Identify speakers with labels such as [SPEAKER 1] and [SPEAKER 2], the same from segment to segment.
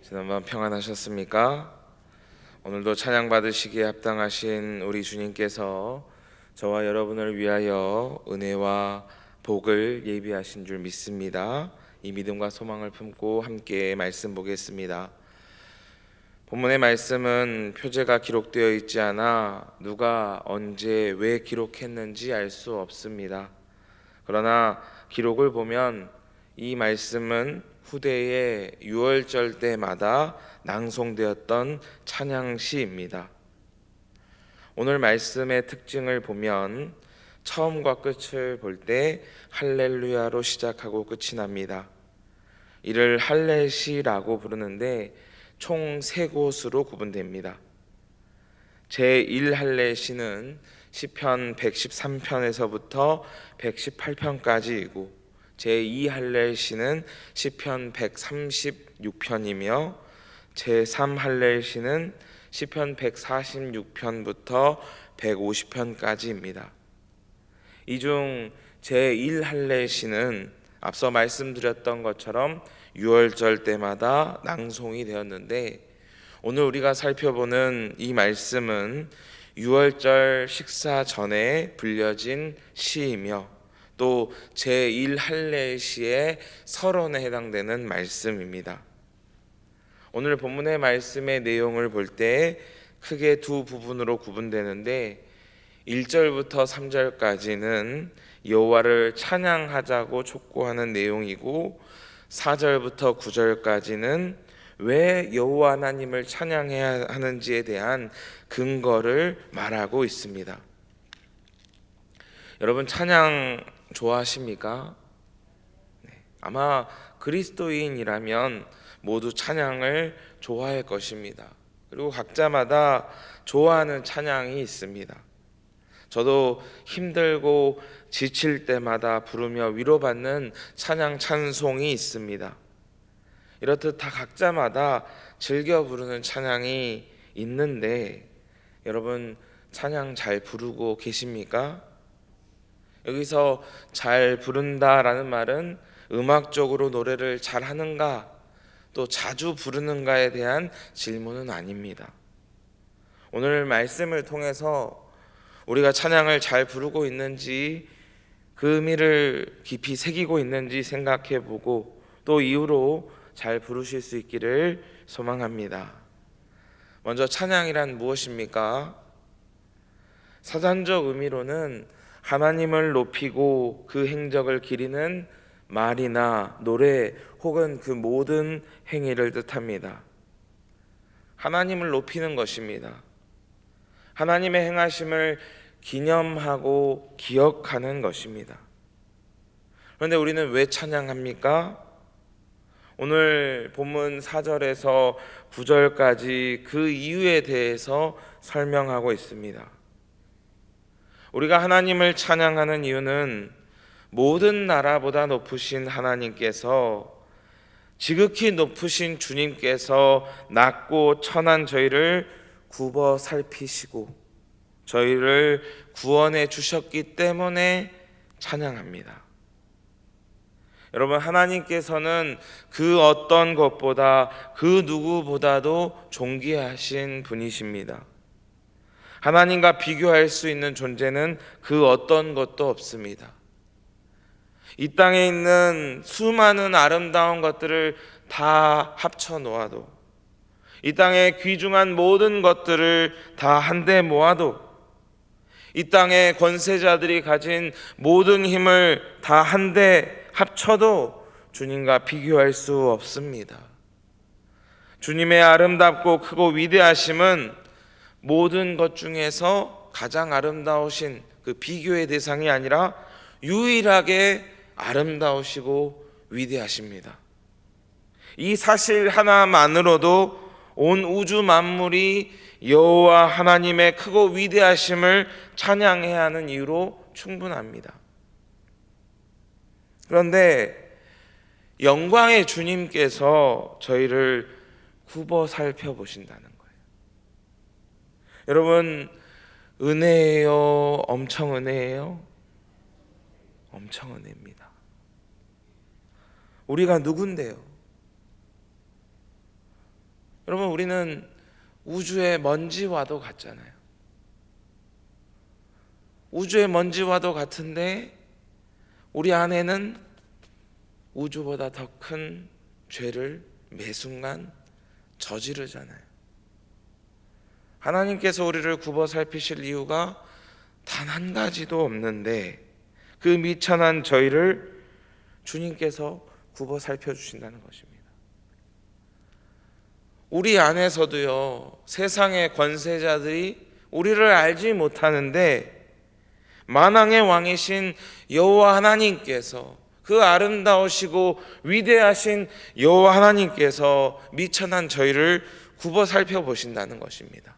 [SPEAKER 1] 지난번 평안하셨습니까? 오늘도 찬양 받으시기에 합당하신 우리 주님께서 저와 여러분을 위하여 은혜와 복을 예비하신 줄 믿습니다. 이 믿음과 소망을 품고 함께 말씀 보겠습니다. 본문의 말씀은 표제가 기록되어 있지 않아 누가 언제 왜 기록했는지 알 수 없습니다. 그러나 기록을 보면 이 말씀은 후대의 유월절 때마다 낭송되었던 찬양시입니다. 오늘 말씀의 특징을 보면 처음과 끝을 볼 때 할렐루야로 시작하고 끝이 납니다. 이를 할례시라고 부르는데 총 3곳으로 구분됩니다. 제1할례시는 시편 113편에서부터 118편까지이고 제2할례시는 시편 136편이며 제3할례시는 시편 146편부터 150편까지입니다. 이 중 제1할례시는 앞서 말씀드렸던 것처럼 유월절 때마다 낭송이 되었는데 오늘 우리가 살펴보는 이 말씀은 유월절 식사 전에 불려진 시이며 또 제1할례시의 서론에 해당되는 말씀입니다. 오늘 본문의 말씀의 내용을 볼 때 크게 두 부분으로 구분되는데 1절부터 3절까지는 여호와를 찬양하자고 촉구하는 내용이고 4절부터 9절까지는 왜 여호와 하나님을 찬양해야 하는지에 대한 근거를 말하고 있습니다. 여러분 찬양 좋아하십니까? 아마 그리스도인이라면 모두 찬양을 좋아할 것입니다. 그리고 각자마다 좋아하는 찬양이 있습니다. 저도 힘들고 지칠 때마다 부르며 위로받는 찬양 찬송이 있습니다. 이렇듯 다 각자마다 즐겨 부르는 찬양이 있는데 여러분 찬양 잘 부르고 계십니까? 여기서 잘 부른다라는 말은 음악적으로 노래를 잘 하는가 또 자주 부르는가에 대한 질문은 아닙니다. 오늘 말씀을 통해서 우리가 찬양을 잘 부르고 있는지 그 의미를 깊이 새기고 있는지 생각해 보고 또 이후로 잘 부르실 수 있기를 소망합니다. 먼저 찬양이란 무엇입니까? 사전적 의미로는 하나님을 높이고 그 행적을 기리는 말이나 노래 혹은 그 모든 행위를 뜻합니다. 하나님을 높이는 것입니다. 하나님의 행하심을 기념하고 기억하는 것입니다. 그런데 우리는 왜 찬양합니까? 오늘 본문 4절에서 9절까지 그 이유에 대해서 설명하고 있습니다. 우리가 하나님을 찬양하는 이유는 모든 나라보다 높으신 하나님께서 지극히 높으신 주님께서 낮고 천한 저희를 굽어 살피시고 저희를 구원해 주셨기 때문에 찬양합니다. 여러분 하나님께서는 그 어떤 것보다 그 누구보다도 존귀하신 분이십니다. 하나님과 비교할 수 있는 존재는 그 어떤 것도 없습니다. 이 땅에 있는 수많은 아름다운 것들을 다 합쳐 놓아도 이 땅의 귀중한 모든 것들을 다 한데 모아도 이 땅의 권세자들이 가진 모든 힘을 다 한데 합쳐도 주님과 비교할 수 없습니다. 주님의 아름답고 크고 위대하심은 모든 것 중에서 가장 아름다우신 그 비교의 대상이 아니라 유일하게 아름다우시고 위대하십니다. 이 사실 하나만으로도 온 우주 만물이 여호와 하나님의 크고 위대하심을 찬양해야 하는 이유로 충분합니다. 그런데 영광의 주님께서 저희를 굽어 살펴보신다는 거예요. 여러분 은혜예요? 엄청 은혜예요? 엄청 은혜입니다. 우리가 누군데요? 여러분, 우리는 우주의 먼지와도 같잖아요. 우주의 먼지와도 같은데 우리 안에는 우주보다 더 큰 죄를 매 순간 저지르잖아요. 하나님께서 우리를 굽어 살피실 이유가 단 한 가지도 없는데 그 미천한 저희를 주님께서 굽어 살펴주신다는 것입니다. 우리 안에서도요, 세상의 권세자들이 우리를 알지 못하는데 만왕의 왕이신 여호와 하나님께서, 그 아름다우시고 위대하신 여호와 하나님께서 미천한 저희를 굽어 살펴보신다는 것입니다.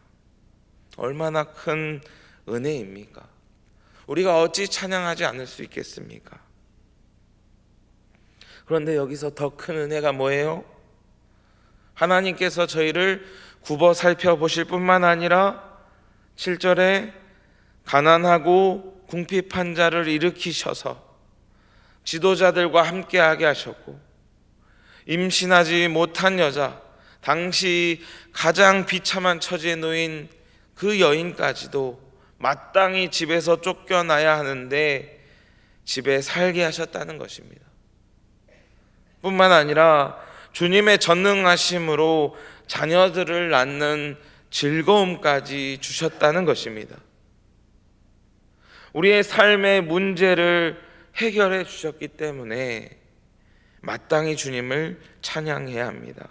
[SPEAKER 1] 얼마나 큰 은혜입니까? 우리가 어찌 찬양하지 않을 수 있겠습니까? 그런데 여기서 더 큰 은혜가 뭐예요? 하나님께서 저희를 굽어 살펴보실 뿐만 아니라 7절에 가난하고 궁핍한 자를 일으키셔서 지도자들과 함께하게 하셨고, 임신하지 못한 여자, 당시 가장 비참한 처지에 놓인 그 여인까지도 마땅히 집에서 쫓겨나야 하는데 집에 살게 하셨다는 것입니다. 뿐만 아니라 주님의 전능하심으로 자녀들을 낳는 즐거움까지 주셨다는 것입니다. 우리의 삶의 문제를 해결해 주셨기 때문에 마땅히 주님을 찬양해야 합니다.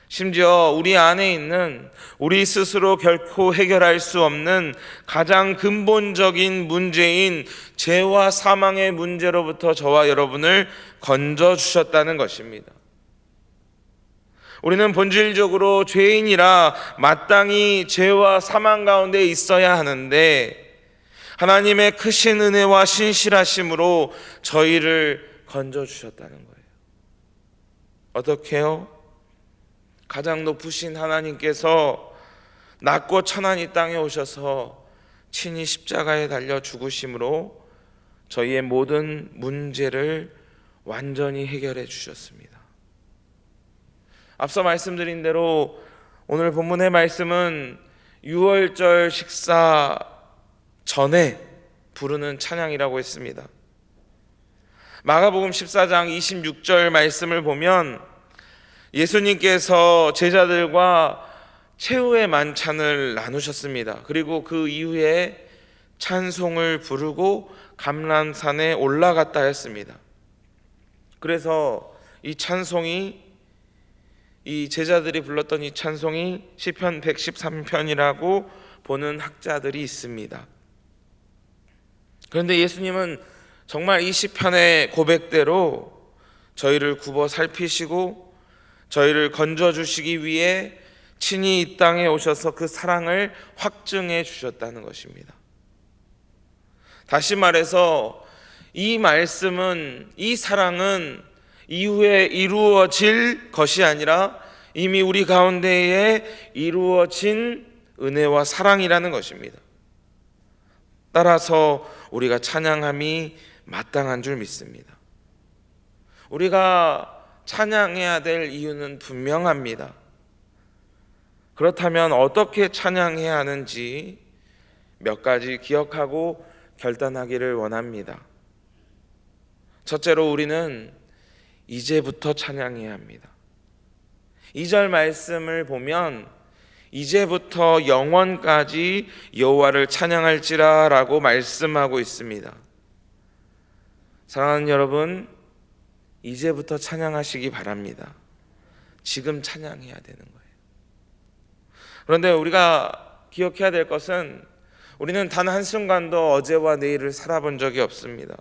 [SPEAKER 1] 심지어 우리 안에 있는 우리 스스로 결코 해결할 수 없는 가장 근본적인 문제인 죄와 사망의 문제로부터 저와 여러분을 건져 주셨다는 것입니다. 우리는 본질적으로 죄인이라 마땅히 죄와 사망 가운데 있어야 하는데 하나님의 크신 은혜와 신실하심으로 저희를 건져 주셨다는 거예요. 어떻게요? 가장 높으신 하나님께서 낮고 천한 이 땅에 오셔서 친히 십자가에 달려 죽으심으로 저희의 모든 문제를 완전히 해결해 주셨습니다. 앞서 말씀드린 대로 오늘 본문의 말씀은 유월절 식사 전에 부르는 찬양이라고 했습니다. 마가복음 14장 26절 말씀을 보면 예수님께서 제자들과 최후의 만찬을 나누셨습니다. 그리고 그 이후에 찬송을 부르고 감람산에 올라갔다 했습니다. 그래서 이 찬송이, 이 제자들이 불렀던 이 찬송이 시편 113편이라고 보는 학자들이 있습니다. 그런데 예수님은 정말 이 시편의 고백대로 저희를 굽어 살피시고 저희를 건져주시기 위해 친히 이 땅에 오셔서 그 사랑을 확증해 주셨다는 것입니다. 다시 말해서 이 말씀은, 이 사랑은 이후에 이루어질 것이 아니라 이미 우리 가운데에 이루어진 은혜와 사랑이라는 것입니다. 따라서 우리가 찬양함이 마땅한 줄 믿습니다. 우리가 찬양해야 될 이유는 분명합니다. 그렇다면 어떻게 찬양해야 하는지 몇 가지 기억하고 결단하기를 원합니다. 첫째로 우리는 이제부터 찬양해야 합니다. 2절 말씀을 보면 이제부터 영원까지 여호와를 찬양할지라 라고 말씀하고 있습니다. 사랑하는 여러분, 이제부터 찬양하시기 바랍니다. 지금 찬양해야 되는 거예요. 그런데 우리가 기억해야 될 것은 우리는 단 한순간도 어제와 내일을 살아본 적이 없습니다.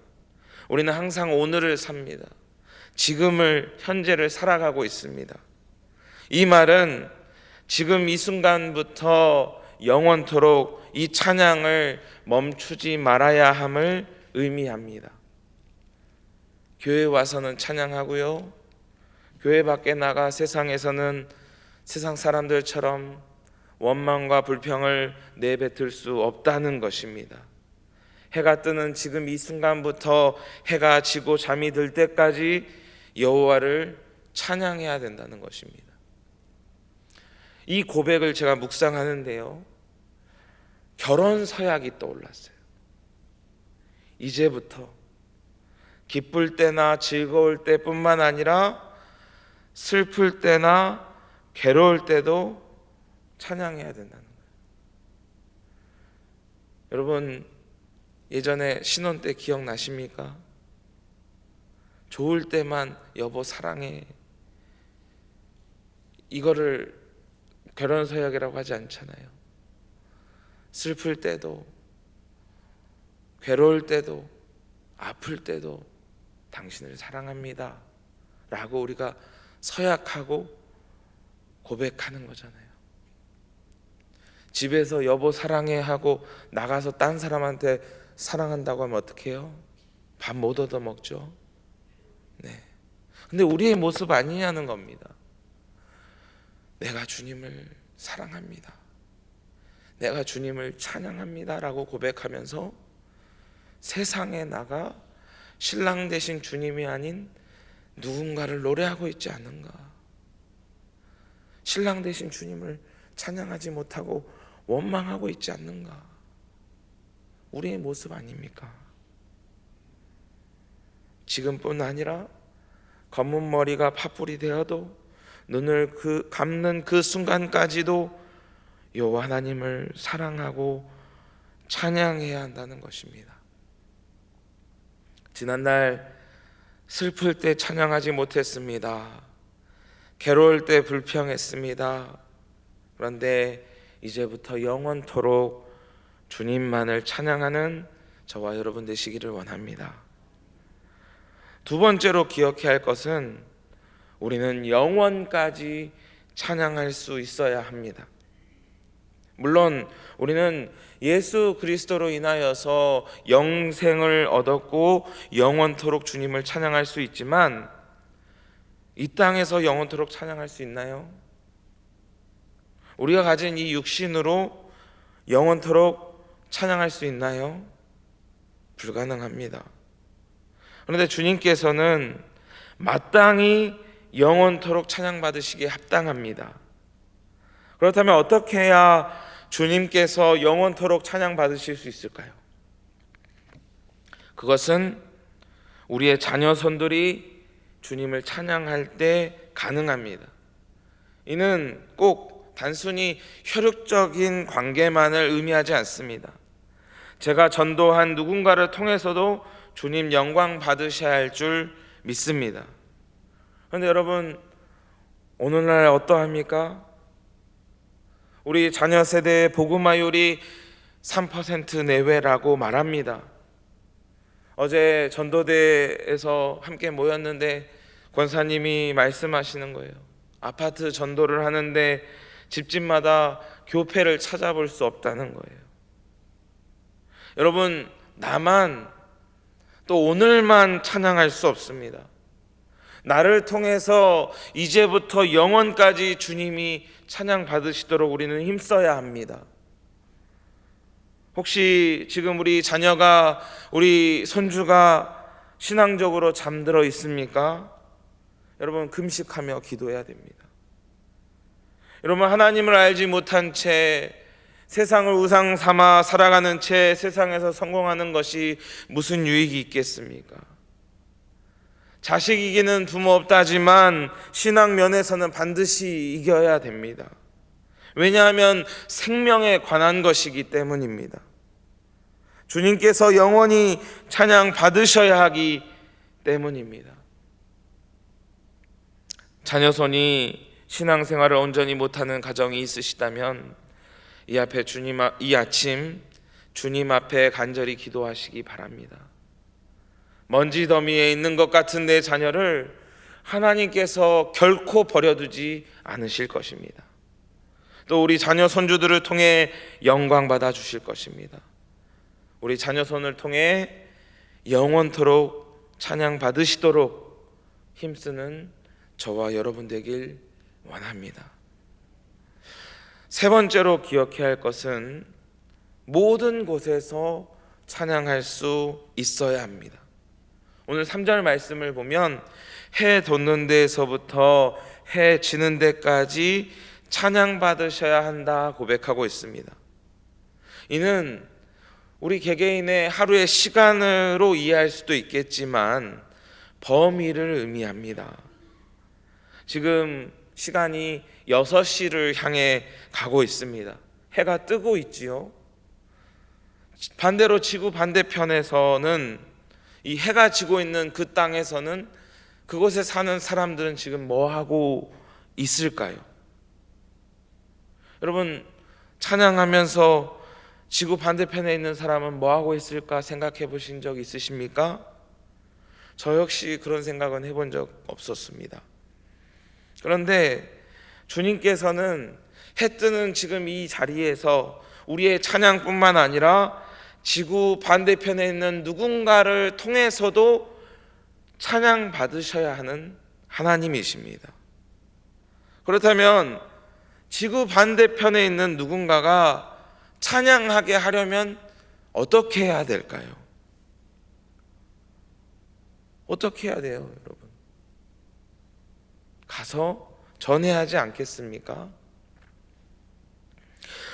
[SPEAKER 1] 우리는 항상 오늘을 삽니다. 지금을, 현재를 살아가고 있습니다. 이 말은 지금 이 순간부터 영원토록 이 찬양을 멈추지 말아야 함을 의미합니다. 교회 와서는 찬양하고요, 교회 밖에 나가 세상에서는 세상 사람들처럼 원망과 불평을 내뱉을 수 없다는 것입니다. 해가 뜨는 지금 이 순간부터 해가 지고 잠이 들 때까지 여호와를 찬양해야 된다는 것입니다. 이 고백을 제가 묵상하는데요, 결혼 서약이 떠올랐어요. 이제부터 기쁠 때나 즐거울 때뿐만 아니라 슬플 때나 괴로울 때도 찬양해야 된다는 거예요. 여러분, 예전에 신혼 때 기억나십니까? 좋을 때만 여보 사랑해, 이거를 결혼 서약이라고 하지 않잖아요. 슬플 때도, 괴로울 때도, 아플 때도 당신을 사랑합니다 라고 우리가 서약하고 고백하는 거잖아요. 집에서 여보 사랑해 하고 나가서 딴 사람한테 사랑한다고 하면 어떻게 해요? 밥 못 얻어 먹죠. 네. 근데 우리의 모습 아니냐는 겁니다. 내가 주님을 사랑합니다, 내가 주님을 찬양합니다 라고 고백하면서 세상에 나가 신랑 되신 주님이 아닌 누군가를 노래하고 있지 않는가? 신랑 되신 주님을 찬양하지 못하고 원망하고 있지 않는가? 우리의 모습 아닙니까? 지금뿐 아니라 검은 머리가 팥불이 되어도 눈을 감는 그 순간까지도 여호와 하나님을 사랑하고 찬양해야 한다는 것입니다. 지난날 슬플 때 찬양하지 못했습니다. 괴로울 때 불평했습니다. 그런데 이제부터 영원토록 주님만을 찬양하는 저와 여러분 되시기를 원합니다. 두 번째로 기억해야 할 것은 우리는 영원까지 찬양할 수 있어야 합니다. 물론 우리는 예수 그리스도로 인하여서 영생을 얻었고 영원토록 주님을 찬양할 수 있지만 이 땅에서 영원토록 찬양할 수 있나요? 우리가 가진 이 육신으로 영원토록 찬양할 수 있나요? 불가능합니다. 그런데 주님께서는 마땅히 영원토록 찬양받으시기에 합당합니다. 그렇다면 어떻게 해야 주님께서 영원토록 찬양받으실 수 있을까요? 그것은 우리의 자녀손들이 주님을 찬양할 때 가능합니다. 이는 꼭 단순히 혈육적인 관계만을 의미하지 않습니다. 제가 전도한 누군가를 통해서도 주님 영광 받으셔야 할 줄 믿습니다. 그런데 여러분, 오늘날 어떠합니까? 우리 자녀 세대의 복음화율이 3% 내외라고 말합니다. 어제 전도대에서 함께 모였는데 권사님이 말씀하시는 거예요. 아파트 전도를 하는데 집집마다 교회를 찾아볼 수 없다는 거예요. 여러분, 나만 또 오늘만 찬양할 수 없습니다. 나를 통해서 이제부터 영원까지 주님이 찬양 받으시도록 우리는 힘써야 합니다. 혹시 지금 우리 자녀가, 우리 손주가 신앙적으로 잠들어 있습니까? 여러분, 금식하며 기도해야 됩니다. 여러분, 하나님을 알지 못한 채 세상을 우상 삼아 살아가는 채 세상에서 성공하는 것이 무슨 유익이 있겠습니까? 자식 이기는 부모 없다지만 신앙 면에서는 반드시 이겨야 됩니다. 왜냐하면 생명에 관한 것이기 때문입니다. 주님께서 영원히 찬양 받으셔야 하기 때문입니다. 자녀손이 신앙생활을 온전히 못하는 가정이 있으시다면 이 아침 주님 앞에 간절히 기도하시기 바랍니다. 먼지 더미에 있는 것 같은 내 자녀를 하나님께서 결코 버려두지 않으실 것입니다. 또 우리 자녀 손주들을 통해 영광 받아 주실 것입니다. 우리 자녀 손을 통해 영원토록 찬양 받으시도록 힘쓰는 저와 여러분 되길 원합니다. 세 번째로 기억해야 할 것은 모든 곳에서 찬양할 수 있어야 합니다. 오늘 3절 말씀을 보면 해 돋는 데에서부터 해 지는 데까지 찬양받으셔야 한다 고백하고 있습니다. 이는 우리 개개인의 하루의 시간으로 이해할 수도 있겠지만 범위를 의미합니다. 지금 시간이 6시를 향해 가고 있습니다. 해가 뜨고 있지요. 반대로 지구 반대편에서는, 이 해가 지고 있는 그 땅에서는 그곳에 사는 사람들은 지금 뭐 하고 있을까요? 여러분, 찬양하면서 지구 반대편에 있는 사람은 뭐 하고 있을까 생각해 보신 적 있으십니까? 저 역시 그런 생각은 해본 적 없었습니다. 그런데 주님께서는 해 뜨는 지금 이 자리에서 우리의 찬양뿐만 아니라 지구 반대편에 있는 누군가를 통해서도 찬양 받으셔야 하는 하나님이십니다. 그렇다면 지구 반대편에 있는 누군가가 찬양하게 하려면 어떻게 해야 될까요? 어떻게 해야 돼요, 여러분? 가서 전해야 하지 않겠습니까?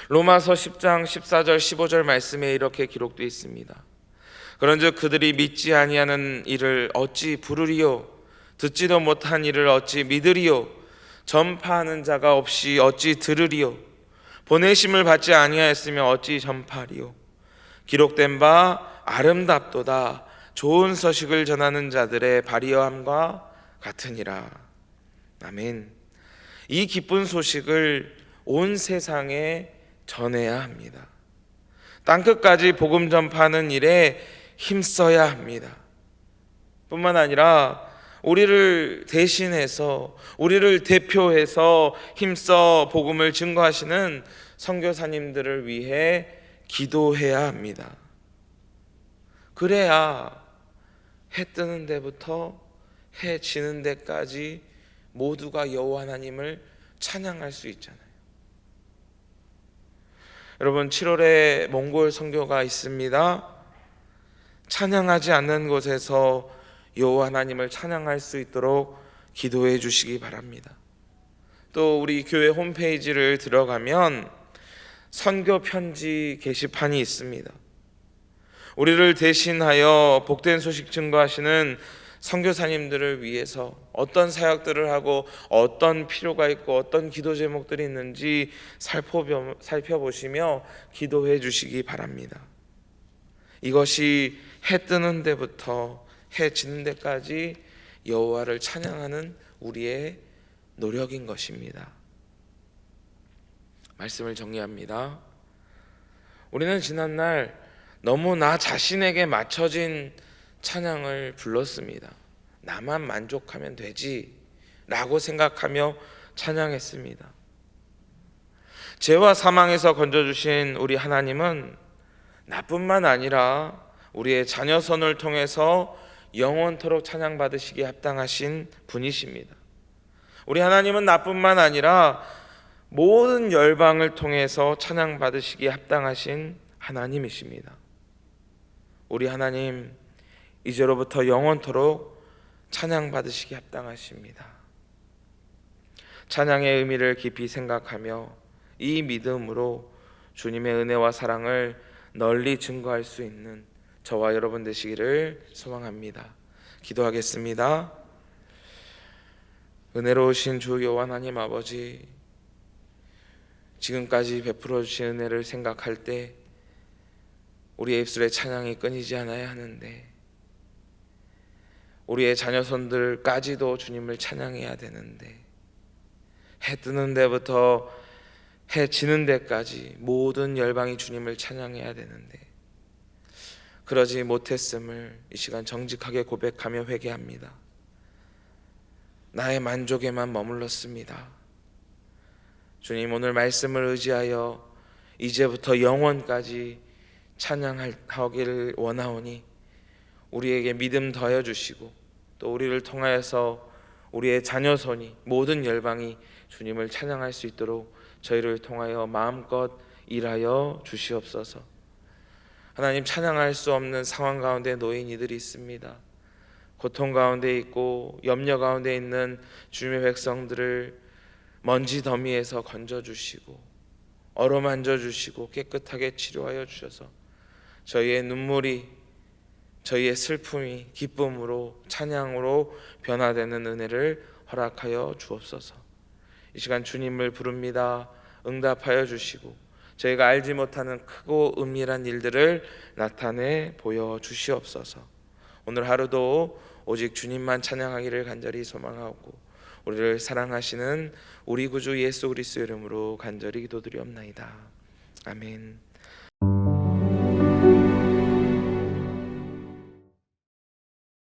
[SPEAKER 1] 로마서 10장 14절 15절 말씀에 이렇게 기록되어 있습니다. 그런즉 그들이 믿지 아니하는 일을 어찌 부르리요? 듣지도 못한 일을 어찌 믿으리요? 전파하는 자가 없이 어찌 들으리요? 보내심을 받지 아니하였으며 어찌 전파하리요? 기록된 바 아름답도다 좋은 소식을 전하는 자들의 발휘함과 같으니라. 아멘. 이 기쁜 소식을 온 세상에 전해야 합니다. 땅끝까지 복음 전파하는 일에 힘써야 합니다. 뿐만 아니라 우리를 대신해서, 우리를 대표해서 힘써 복음을 증거하시는 선교사님들을 위해 기도해야 합니다. 그래야 해 뜨는 데부터 해 지는 데까지 모두가 여호와 하나님을 찬양할 수 있잖아요. 여러분, 7월에 몽골 선교가 있습니다. 찬양하지 않는 곳에서 여호와 하나님을 찬양할 수 있도록 기도해 주시기 바랍니다. 또 우리 교회 홈페이지를 들어가면 선교 편지 게시판이 있습니다. 우리를 대신하여 복된 소식 증거하시는 선교사님들을 위해서 어떤 사역들을 하고 어떤 필요가 있고 어떤 기도 제목들이 있는지 살펴보시며 기도해 주시기 바랍니다. 이것이 해 뜨는 데부터 해 지는 데까지 여호와를 찬양하는 우리의 노력인 것입니다. 말씀을 정리합니다. 우리는 지난날 너무 나 자신에게 맞춰진 찬양을 불렀습니다. 나만 만족하면 되지 라고 생각하며 찬양했습니다. 죄와 사망에서 건져주신 우리 하나님은 나뿐만 아니라 우리의 자녀선을 통해서 영원토록 찬양받으시기에 합당하신 분이십니다. 우리 하나님은 나뿐만 아니라 모든 열방을 통해서 찬양받으시기에 합당하신 하나님이십니다. 우리 하나님 이제로부터 영원토록 찬양받으시기에 합당하십니다. 찬양의 의미를 깊이 생각하며 이 믿음으로 주님의 은혜와 사랑을 널리 증거할 수 있는 저와 여러분 되시기를 소망합니다. 기도하겠습니다. 은혜로우신 주 여호와 하나님 아버지, 지금까지 베풀어 주신 은혜를 생각할 때 우리의 입술에 찬양이 끊이지 않아야 하는데, 우리의 자녀손들까지도 주님을 찬양해야 되는데, 해 뜨는 데부터 해 지는 데까지 모든 열방이 주님을 찬양해야 되는데 그러지 못했음을 이 시간 정직하게 고백하며 회개합니다. 나의 만족에만 머물렀습니다. 주님, 오늘 말씀을 의지하여 이제부터 영원까지 찬양하기를 원하오니 우리에게 믿음 더하여 주시고 또 우리를 통하여서 우리의 자녀손이 모든 열방이 주님을 찬양할 수 있도록 저희를 통하여 마음껏 일하여 주시옵소서. 하나님, 찬양할 수 없는 상황 가운데 놓인 이들이 있습니다. 고통 가운데 있고 염려 가운데 있는 주님의 백성들을 먼지 더미에서 건져주시고 어루만져 주시고 깨끗하게 치료하여 주셔서 저희의 눈물이, 저희의 슬픔이 기쁨으로, 찬양으로 변화되는 은혜를 허락하여 주옵소서. 이 시간 주님을 부릅니다. 응답하여 주시고 저희가 알지 못하는 크고 은밀한 일들을 나타내 보여 주시옵소서. 오늘 하루도 오직 주님만 찬양하기를 간절히 소망하고 우리를 사랑하시는 우리 구주 예수 그리스도 이름으로 간절히 기도드리옵나이다. 아멘.